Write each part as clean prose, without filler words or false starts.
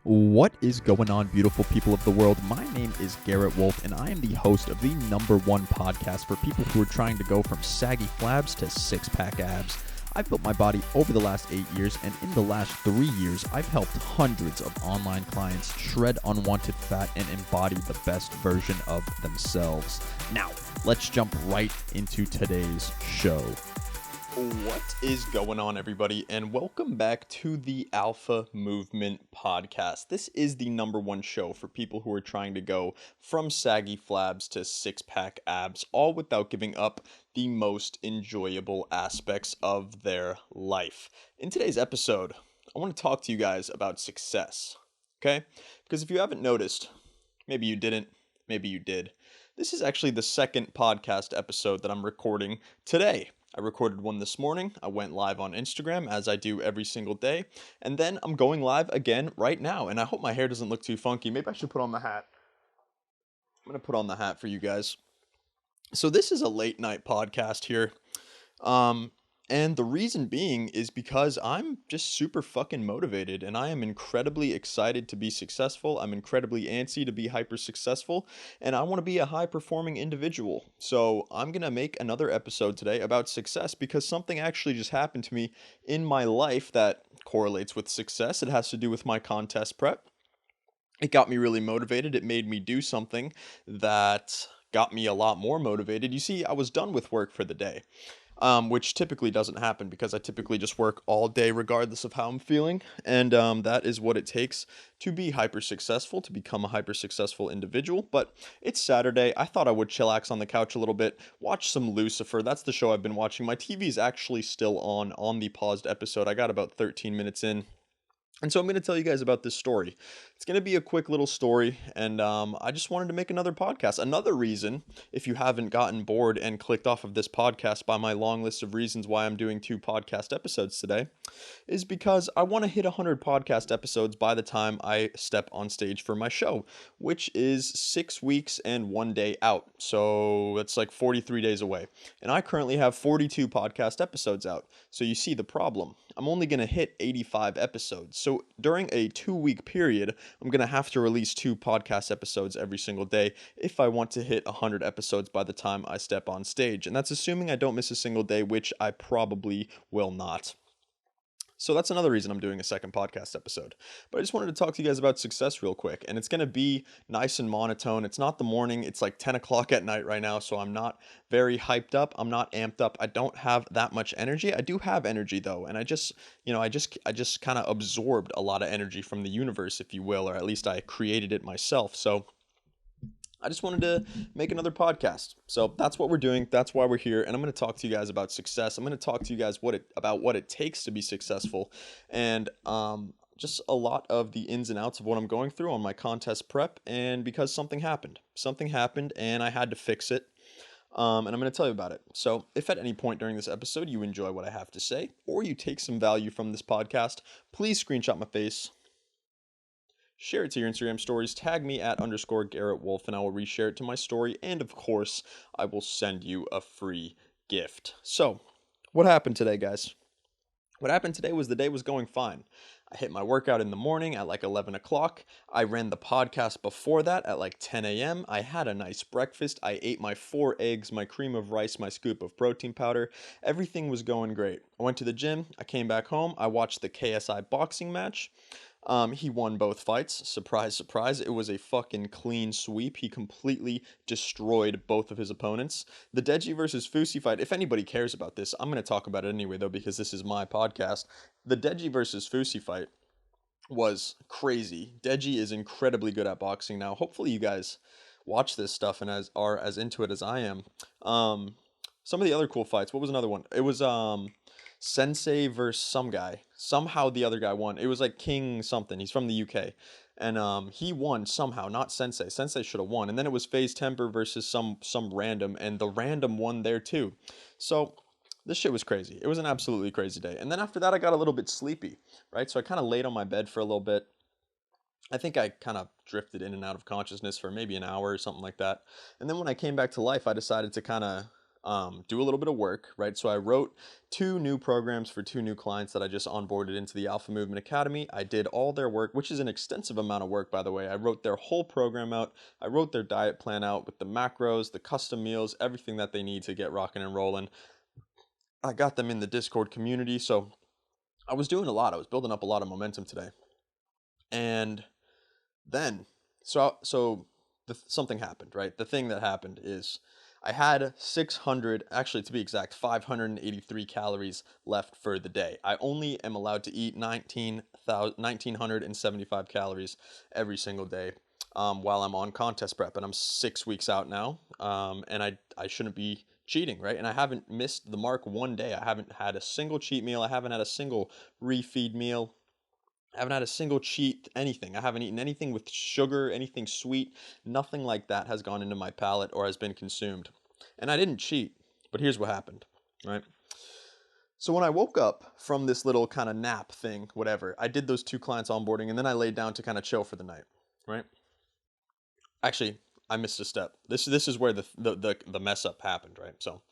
What is going on, beautiful people of the world? My name is Garrett Wolf, and I am the host of the #1 podcast for people who are trying to go from saggy flabs to six-pack abs. I've built my body over the last 8 years, and in the last 3 years, I've helped hundreds of online clients shred unwanted fat and embody the best version of themselves. Now, let's jump right into today's show. What is going on, everybody, and welcome back to the Alpha Movement Podcast. This is the #1 show for people who are trying to go from saggy flabs to six-pack abs, all without giving up the most enjoyable aspects of their life. In today's episode, I want to talk to you guys about success, okay? Because if you haven't noticed, maybe you didn't, maybe you did. This is actually the second podcast episode that I'm recording today. I recorded one this morning. I went live on Instagram, as I do every single day. And then I'm going live again right now. And I hope my hair doesn't look too funky. Maybe I should put on the hat. I'm going to put on the hat for you guys. So this is a late night podcast here. And the reason being is because I'm just super fucking motivated and I am incredibly excited to be successful. I'm incredibly antsy to be hyper successful and I want to be a high performing individual. So I'm going to make another episode today about success because something actually just happened to me in my life that correlates with success. It has to do with my contest prep. It got me really motivated. It made me do something that got me a lot more motivated. You see, I was done with work for the day, which typically doesn't happen because I typically just work all day regardless of how I'm feeling. And that is what it takes to be hyper successful, to become a hyper successful individual. But it's Saturday. I thought I would chillax on the couch a little bit, watch some Lucifer. That's the show I've been watching. My TV is actually still on the paused episode. I got about 13 minutes in. And so I'm going to tell you guys about this story. It's going to be a quick little story, and I just wanted to make another podcast. Another reason, if you haven't gotten bored and clicked off of this podcast by my long list of reasons why I'm doing 2 podcast episodes today, is because I want to hit 100 podcast episodes by the time I step on stage for my show, which is 6 weeks and 1 day out. So it's like 43 days away. And I currently have 42 podcast episodes out. So you see the problem. I'm only going to hit 85 episodes. So during a 2-week period, I'm going to have to release 2 podcast episodes every single day if I want to hit 100 episodes by the time I step on stage. And that's assuming I don't miss a single day, which I probably will not. So that's another reason I'm doing a second podcast episode. But I just wanted to talk to you guys about success real quick. And it's going to be nice and monotone. It's not the morning. It's like 10 o'clock at night right now. So I'm not very hyped up. I'm not amped up. I don't have that much energy. I do have energy though. And I just kind of absorbed a lot of energy from the universe, if you will, or at least I created it myself. So I just wanted to make another podcast. So that's what we're doing. That's why we're here. And I'm going to talk to you guys about success. I'm going to talk to you guys about what it takes to be successful and just a lot of the ins and outs of what I'm going through on my contest prep. And because something happened and I had to fix it. And I'm going to tell you about it. So if at any point during this episode you enjoy what I have to say or you take some value from this podcast, please screenshot my face. Share it to your Instagram stories, tag me at _Garrett Wolf, and I will reshare it to my story. And of course, I will send you a free gift. So, what happened today, guys? What happened today was the day was going fine. I hit my workout in the morning at like 11 o'clock. I ran the podcast before that at like 10 a.m. I had a nice breakfast. I ate my 4 eggs, my cream of rice, my scoop of protein powder. Everything was going great. I went to the gym. I came back home. I watched the KSI boxing match. He won both fights. Surprise, surprise. It was a fucking clean sweep. He completely destroyed both of his opponents. The Deji versus Fusi fight, if anybody cares about this, I'm going to talk about it anyway, though, because this is my podcast. The Deji versus Fusi fight was crazy. Deji is incredibly good at boxing now. Hopefully you guys watch this stuff and are as into it as I am. Some of the other cool fights. What was another one? It was Sensei versus some guy. Somehow the other guy won. It was like King something. He's from the UK. And he won somehow, not Sensei. Sensei should have won. And then it was FaZe Temper versus some random, and the random won there too. So this shit was crazy. It was an absolutely crazy day. And then after that I got a little bit sleepy, right? So I kind of laid on my bed for a little bit. I think I kind of drifted in and out of consciousness for maybe an hour or something like that. And then when I came back to life, I decided to kind of do a little bit of work, right? So I wrote 2 new programs for 2 new clients that I just onboarded into the Alpha Movement Academy. I did all their work, which is an extensive amount of work, by the way. I wrote their whole program out. I wrote their diet plan out with the macros, the custom meals, everything that they need to get rocking and rolling. I got them in the Discord community. So I was doing a lot. I was building up a lot of momentum today. And then, something happened, right? The thing that happened is I had 600, actually to be exact, 583 calories left for the day. I only am allowed to eat 1,975 calories every single day while I'm on contest prep, and I'm 6 weeks out now, and I shouldn't be cheating, right? And I haven't missed the mark one day. I haven't had a single cheat meal. I haven't had a single refeed meal. I haven't had a single cheat anything. I haven't eaten anything with sugar, anything sweet. Nothing like that has gone into my palate or has been consumed. And I didn't cheat, but here's what happened, right? So when I woke up from this little kind of nap thing, whatever, I did those 2 clients onboarding and then I laid down to kind of chill for the night, right? Actually, I missed a step. This is where the mess up happened, right? So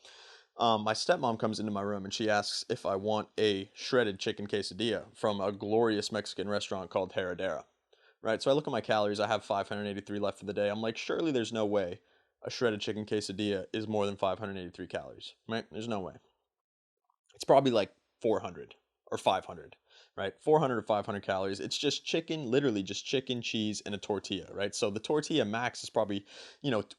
my stepmom comes into my room and she asks if I want a shredded chicken quesadilla from a glorious Mexican restaurant called Heredera, right? So I look at my calories. I have 583 left for the day. I'm like, surely there's no way a shredded chicken quesadilla is more than 583 calories, right? There's no way. It's probably like 400 or 500, right? 400 or 500 calories. It's just chicken, literally just chicken, cheese, and a tortilla, right? So the tortilla max is probably,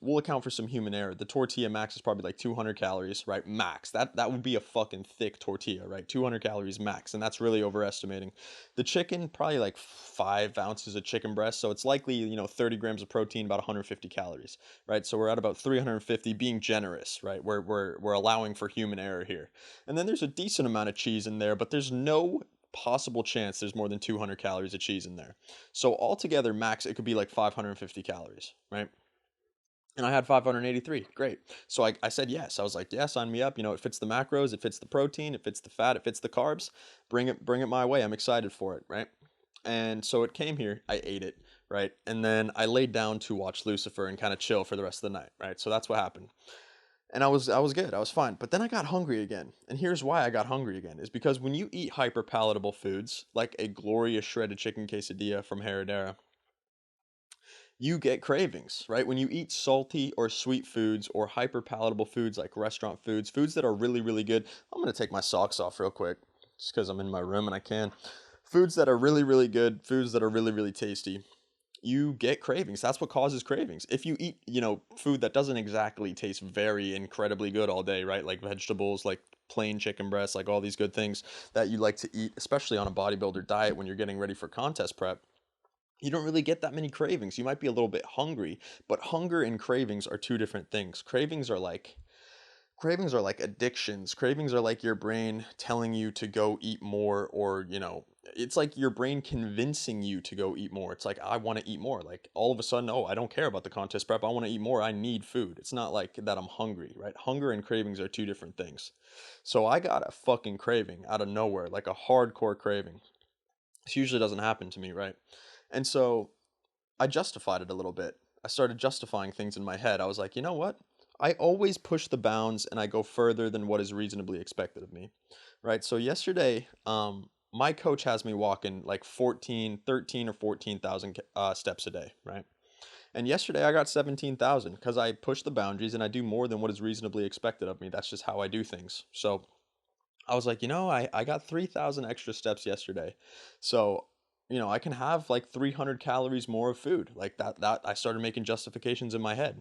we'll account for some human error. The tortilla max is probably like 200 calories, right? Max. That would be a fucking thick tortilla, right? 200 calories max, and that's really overestimating. The chicken, probably like 5 ounces of chicken breast, so it's likely, 30 grams of protein, about 150 calories, right? So we're at about 350, being generous, right? We're allowing for human error here. And then there's a decent amount of cheese in there, but there's no possible chance there's more than 200 calories of cheese in there. So altogether, max, it could be like 550 calories, right? And I had 583. Great. So I said yes. I was like, yeah, sign me up. It fits the macros, it fits the protein, it fits the fat, it fits the carbs. Bring it my way. I'm excited for it, right? And so it came here. I ate it, right? And then I laid down to watch Lucifer and kind of chill for the rest of the night, right? So that's what happened. And I was good. I was fine. But then I got hungry again. And here's why I got hungry again is because when you eat hyper palatable foods like a glorious shredded chicken quesadilla from Heredera, you get cravings, right? When you eat salty or sweet foods or hyper palatable foods like restaurant foods, foods that are really, really good. I'm going to take my socks off real quick just because I'm in my room and I can. Foods that are really, really good, foods that are really, really tasty, you get cravings. That's what causes cravings. If you eat, food that doesn't exactly taste very incredibly good all day, right? Like vegetables, like plain chicken breast, like all these good things that you like to eat, especially on a bodybuilder diet when you're getting ready for contest prep, you don't really get that many cravings. You might be a little bit hungry, but hunger and cravings are 2 different things. Cravings are like addictions. Cravings are like your brain telling you to go eat more, or, it's like your brain convincing you to go eat more. It's like, I want to eat more. Like all of a sudden, oh, I don't care about the contest prep. I want to eat more. I need food. It's not like that I'm hungry, right? Hunger and cravings are 2 different things. So I got a fucking craving out of nowhere, like a hardcore craving. This usually doesn't happen to me, right? And so I justified it a little bit. I started justifying things in my head. I was like, you know what? I always push the bounds and I go further than what is reasonably expected of me. Right? So yesterday, my coach has me walking like 13 or 14,000 steps a day, right? And yesterday I got 17,000 because I push the boundaries and I do more than what is reasonably expected of me. That's just how I do things. So I was like, I got 3,000 extra steps yesterday. So, I can have like 300 calories more of food. Like that I started making justifications in my head.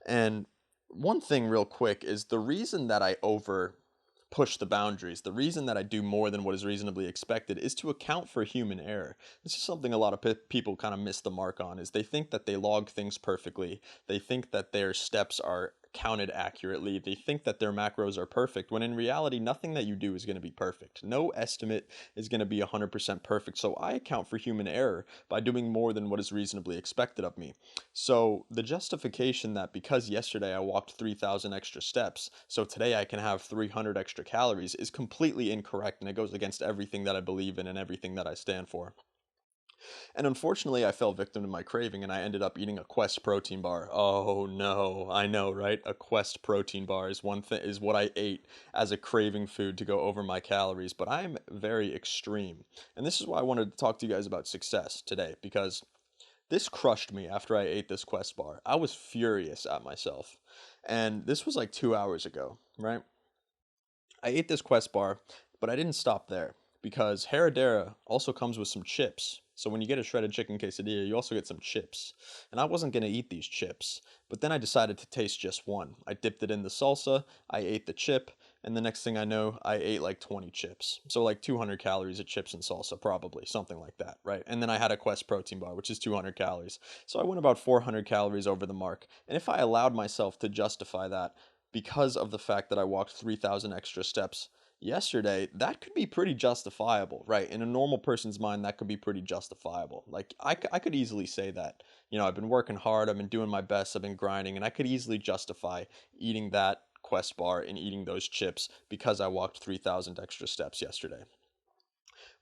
And one thing real quick is the reason that I over push the boundaries, the reason that I do more than what is reasonably expected is to account for human error. This is something a lot of people kind of miss the mark on, is they think that they log things perfectly. They think that their steps are counted accurately. They think that their macros are perfect, when in reality, nothing that you do is going to be perfect. No estimate is going to be 100% perfect. So I account for human error by doing more than what is reasonably expected of me. So the justification that because yesterday I walked 3,000 extra steps, so today I can have 300 extra calories, is completely incorrect, and it goes against everything that I believe in and everything that I stand for. And unfortunately, I fell victim to my craving and I ended up eating a Quest protein bar. Oh no, I know, right? A Quest protein bar is one thing is what I ate as a craving food to go over my calories, but I'm very extreme. And this is why I wanted to talk to you guys about success today because this crushed me after I ate this Quest bar. I was furious at myself. And this was like 2 hours ago, right? I ate this Quest bar, but I didn't stop there because Herradera also comes with some chips. So when you get a shredded chicken quesadilla, you also get some chips. And I wasn't going to eat these chips, but then I decided to taste just one. I dipped it in the salsa, I ate the chip, and the next thing I know, I ate like 20 chips. So like 200 calories of chips and salsa, probably, something like that, right? And then I had a Quest protein bar, which is 200 calories. So I went about 400 calories over the mark. And if I allowed myself to justify that, because of the fact that I walked 3,000 extra steps yesterday, that could be pretty justifiable, right? In a normal person's mind, that could be pretty justifiable. Like, I could easily say that, I've been working hard, I've been doing my best, I've been grinding, and I could easily justify eating that Quest bar and eating those chips because I walked 3,000 extra steps yesterday.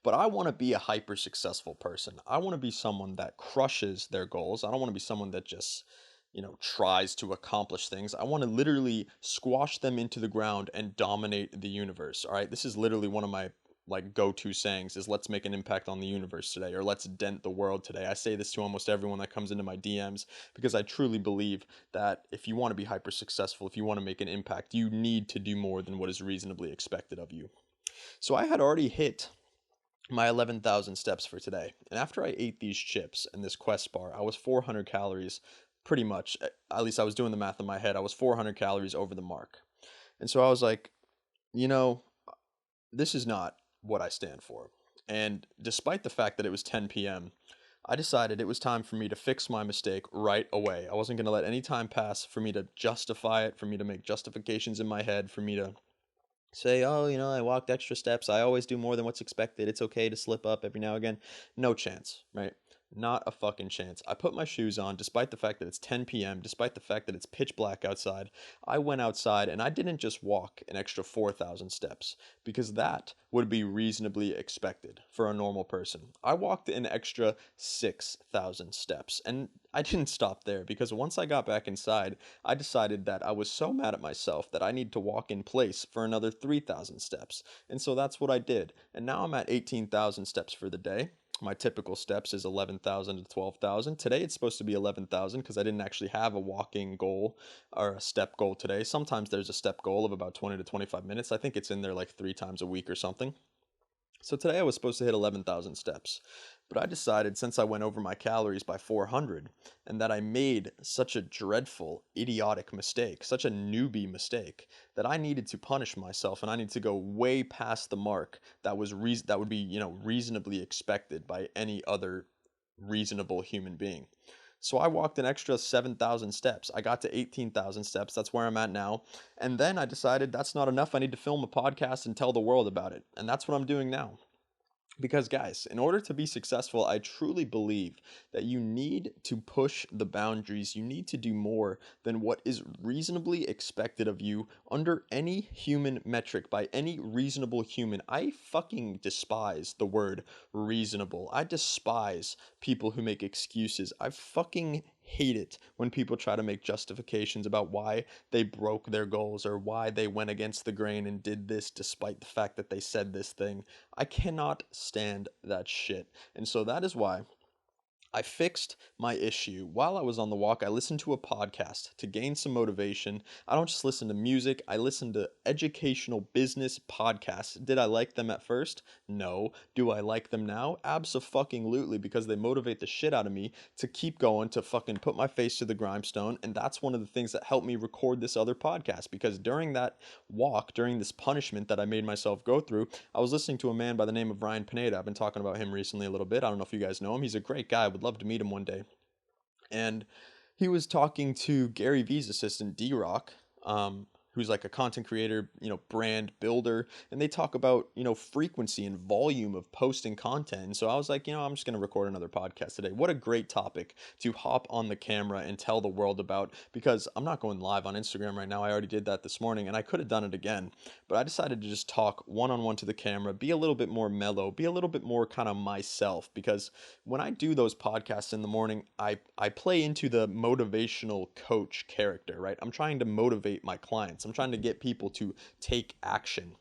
But I want to be a hyper successful person. I want to be someone that crushes their goals. I don't want to be someone that just, tries to accomplish things. I want to literally squash them into the ground and dominate the universe. All right. This is literally one of my like go-to sayings is let's make an impact on the universe today or let's dent the world today. I say this to almost everyone that comes into my DMs because I truly believe that if you want to be hyper successful, if you want to make an impact, you need to do more than what is reasonably expected of you. So I had already hit my 11,000 steps for today. And after I ate these chips and this Quest bar, I was 400 calories pretty much. At least I was doing the math in my head. I was 400 calories over the mark. And so I was like, you know, this is not what I stand for. And despite the fact that it was 10 p.m., I decided it was time for me to fix my mistake right away. I wasn't going to let any time pass for me to justify it, for me to make justifications in my head, for me to say, oh, I walked extra steps. I always do more than what's expected. It's okay to slip up every now and again. No chance, right? Not a fucking chance. I put my shoes on despite the fact that it's 10 p.m., despite the fact that it's pitch black outside. I went outside and I didn't just walk an extra 4,000 steps because that would be reasonably expected for a normal person. I walked an extra 6,000 steps and I didn't stop there because once I got back inside, I decided that I was so mad at myself that I need to walk in place for another 3,000 steps. And so that's what I did. And now I'm at 18,000 steps for the day. My typical steps is 11,000 to 12,000. Today it's supposed to be 11,000 because I didn't actually have a walking goal or a step goal today. Sometimes there's a step goal of about 20 to 25 minutes. I think it's in there like 3 times a week or something. So today I was supposed to hit 11,000 steps, but I decided since I went over my calories by 400 and that I made such a dreadful, idiotic mistake, such a newbie mistake, that I needed to punish myself and I need to go way past the mark that was that would be, reasonably expected by any other reasonable human being. So I walked an extra 7,000 steps. I got to 18,000 steps. That's where I'm at now. And then I decided that's not enough. I need to film a podcast and tell the world about it. And that's what I'm doing now. Because, guys, in order to be successful, I truly believe that you need to push the boundaries. You need to do more than what is reasonably expected of you under any human metric by any reasonable human. I fucking despise the word reasonable. I despise people who make excuses. I fucking hate it when people try to make justifications about why they broke their goals or why they went against the grain and did this despite the fact that they said this thing. I cannot stand that shit. And so that is why I fixed my issue. While I was on the walk, I listened to a podcast to gain some motivation. I don't just listen to music, I listen to educational business podcasts. Did I like them at first? No. Do I like them now? Abso-fucking-lutely, because they motivate the shit out of me to keep going, to fucking put my face to the grindstone. And that's one of the things that helped me record this other podcast, because during that walk, during this punishment that I made myself go through, I was listening to a man by the name of Ryan Pineda. I've been talking about him recently a little bit. I don't know if you guys know him. He's a great guy. I would love to meet him one day. And he was talking to Gary Vee's assistant, D-Rock, who's like a content creator, brand builder, and they talk about, frequency and volume of posting content. And so I was like, I'm just going to record another podcast today. What a great topic to hop on the camera and tell the world about, because I'm not going live on Instagram right now. I already did that this morning and I could have done it again, but I decided to just talk one-on-one to the camera, be a little bit more mellow, be a little bit more kind of myself, because when I do those podcasts in the morning, I play into the motivational coach character, right? I'm trying to motivate my clients. I'm trying to get people to take action.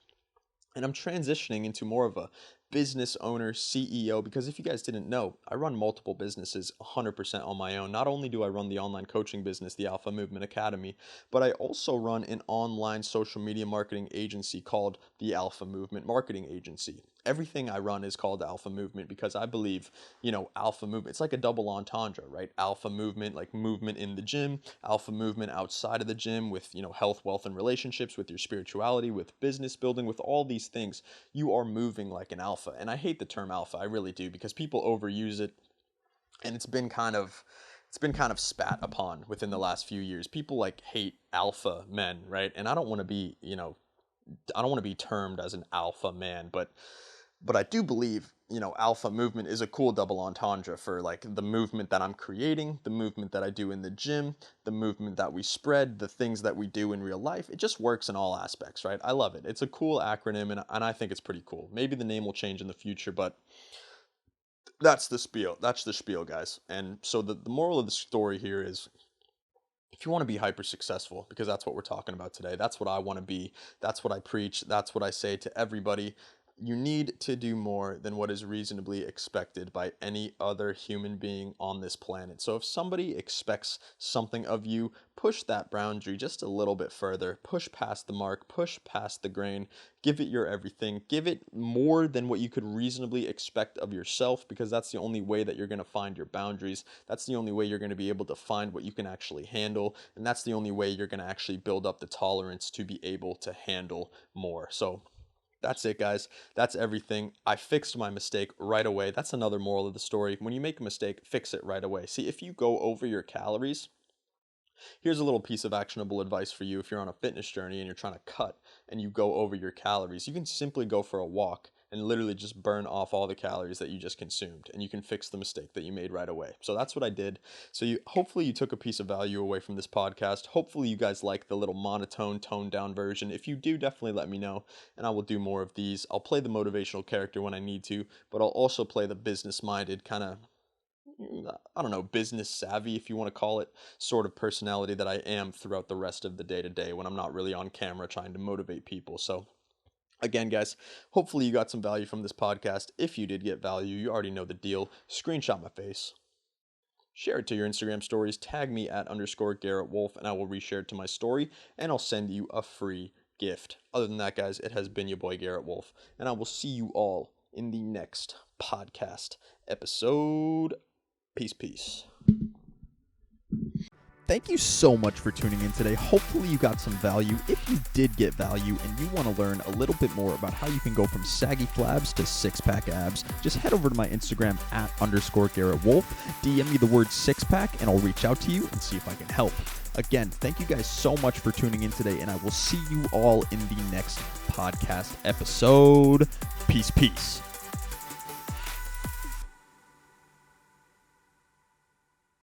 And I'm transitioning into more of a business owner, CEO, because if you guys didn't know, I run multiple businesses 100% on my own. Not only do I run the online coaching business, the Alpha Movement Academy, but I also run an online social media marketing agency called the Alpha Movement Marketing Agency. Everything I run is called Alpha Movement because I believe, Alpha Movement, it's like a double entendre, right? Alpha Movement, like movement in the gym, Alpha Movement outside of the gym with, health, wealth, and relationships, with your spirituality, with business building, with all these things. You are moving like an alpha. And I hate the term alpha, I really do, because people overuse it, and it's been kind of spat upon within the last few years. People like hate alpha men, right? And I don't want to be, I don't want to be termed as an alpha man, but I do believe, Alpha Movement is a cool double entendre for like the movement that I'm creating, the movement that I do in the gym, the movement that we spread, the things that we do in real life. It just works in all aspects, right? I love it. It's a cool acronym, and I think it's pretty cool. Maybe the name will change in the future, but that's the spiel. That's the spiel, guys. And so the moral of the story here is, if you want to be hyper successful, because that's what we're talking about today, that's what I want to be, that's what I preach, that's what I say to everybody, you need to do more than what is reasonably expected by any other human being on this planet. So if somebody expects something of you, push that boundary just a little bit further, push past the mark, push past the grain, give it your everything, give it more than what you could reasonably expect of yourself, because that's the only way that you're going to find your boundaries. That's the only way you're going to be able to find what you can actually handle. And that's the only way you're going to actually build up the tolerance to be able to handle more. So that's it, guys. That's everything. I fixed my mistake right away. That's another moral of the story. When you make a mistake, fix it right away. See, if you go over your calories, here's a little piece of actionable advice for you. If you're on a fitness journey and you're trying to cut and you go over your calories, you can simply go for a walk and literally just burn off all the calories that you just consumed, and you can fix the mistake that you made right away. So that's what I did. So hopefully you took a piece of value away from this podcast. Hopefully you guys like the little monotone, toned down version. If you do, definitely let me know, and I will do more of these. I'll play the motivational character when I need to, but I'll also play the business-minded kind of, I don't know, business savvy, if you want to call it, sort of personality that I am throughout the rest of the day-to-day when I'm not really on camera trying to motivate people. So again, guys, hopefully you got some value from this podcast. If you did get value, you already know the deal. Screenshot my face, share it to your Instagram stories, tag me at _Garrett Wolf, and I will reshare it to my story, and I'll send you a free gift. Other than that, guys, it has been your boy Garrett Wolf, and I will see you all in the next podcast episode. Peace. Thank you so much for tuning in today. Hopefully you got some value. If you did get value and you want to learn a little bit more about how you can go from saggy flabs to six-pack abs, just head over to my Instagram at _Garrett Wolf, DM me the word six-pack, and I'll reach out to you and see if I can help. Again, thank you guys so much for tuning in today, and I will see you all in the next podcast episode. Peace.